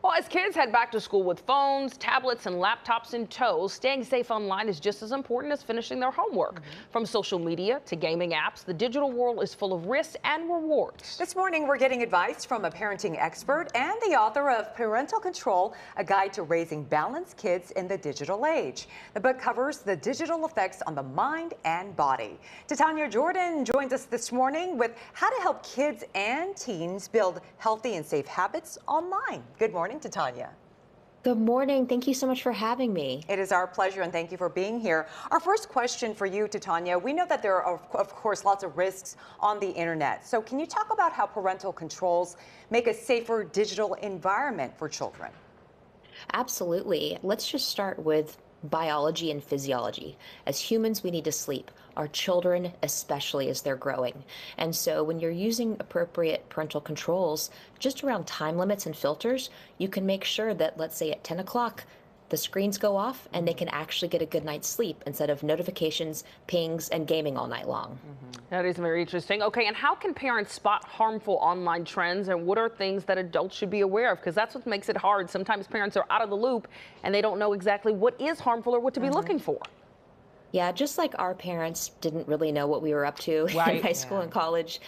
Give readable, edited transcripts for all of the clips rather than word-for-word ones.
Well, as kids head back to school with phones, tablets, and laptops in tow, staying safe online is just as important as finishing their homework. From social media to gaming apps, the digital world is full of risks and rewards. This morning, we're getting advice from a parenting expert and the author of Parental Control, a guide to raising balanced kids in the digital age. The book covers the digital effects on the mind and body. Titania Jordan joins us this morning with how to help kids and teens build healthy and safe habits online. Good morning, Titania. Good morning. Thank you so much for having me. It is our pleasure, and thank you for being here. Our first question for you, Titania, we know that there are, of course, lots of risks on the internet. So can you talk about how parental controls make a safer digital environment for children? Absolutely. Let's just start with biology and physiology. As humans, we need to sleep. Our children, especially as they're growing. And so when you're using appropriate parental controls, just around time limits and filters, you can make sure that, let's say at 10 o'clock, the screens go off and they can actually get a good night's sleep instead of notifications, pings, and gaming all night long. That is very interesting. Okay, and how can parents spot harmful online trends, and what are things that adults should be aware of? Because that's what makes it hard. Sometimes parents are out of the loop and they don't know exactly what is harmful or what to be looking for. Yeah, just like our parents didn't really know what we were up to in high school and college,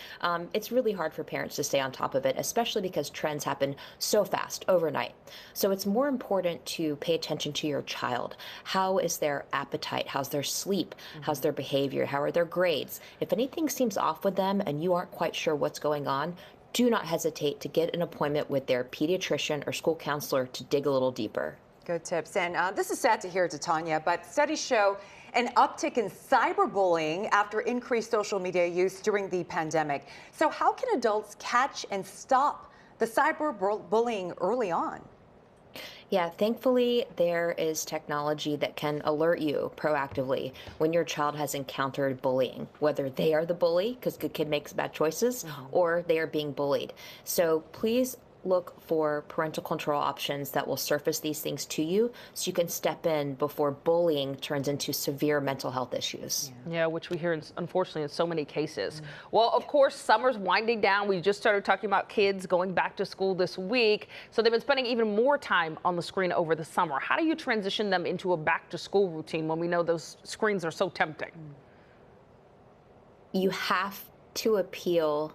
it's really hard for parents to stay on top of it, especially because trends happen so fast overnight. So it's more important to pay attention to your child. How is their appetite? How's their sleep? How's their behavior? How are their grades? If anything seems off with them and you aren't quite sure what's going on, do not hesitate to get an appointment with their pediatrician or school counselor to dig a little deeper. Good tips. And this is sad to hear, Titania, but studies show an uptick in cyberbullying after increased social media use during the pandemic. So how can adults catch and stop the cyberbullying early on? Yeah, thankfully, there is technology that can alert you proactively when your child has encountered bullying, whether they are the bully, because good kid makes bad choices, or they are being bullied. So please look for parental control options that will surface these things to you so you can step in before bullying turns into severe mental health issues. Yeah, which we hear, unfortunately, in so many cases. Well, of course, summer's winding down. We just started talking about kids going back to school this week. So they've been spending even more time on the screen over the summer. How do you transition them into a back to school routine when we know those screens are so tempting? You have to appeal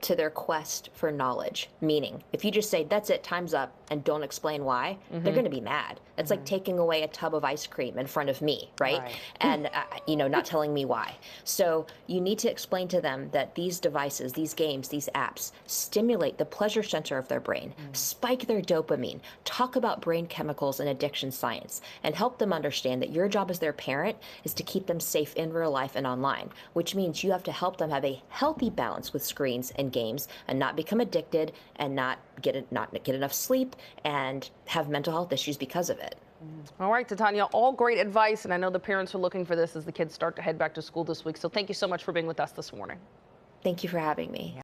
to their quest for knowledge. Meaning, if you just say, that's it, time's up, and don't explain why, they're going to be mad. It's like taking away a tub of ice cream in front of me, right? And, not telling me why. So you need to explain to them that these devices, these games, these apps stimulate the pleasure center of their brain, spike their dopamine, talk about brain chemicals and addiction science, and help them understand that your job as their parent is to keep them safe in real life and online, which means you have to help them have a healthy balance with screens and games and not become addicted and not get enough sleep and have mental health issues because of it. All right, Titania, all great advice. And I know the parents are looking for this as the kids start to head back to school this week. So thank you so much for being with us this morning. Thank you for having me.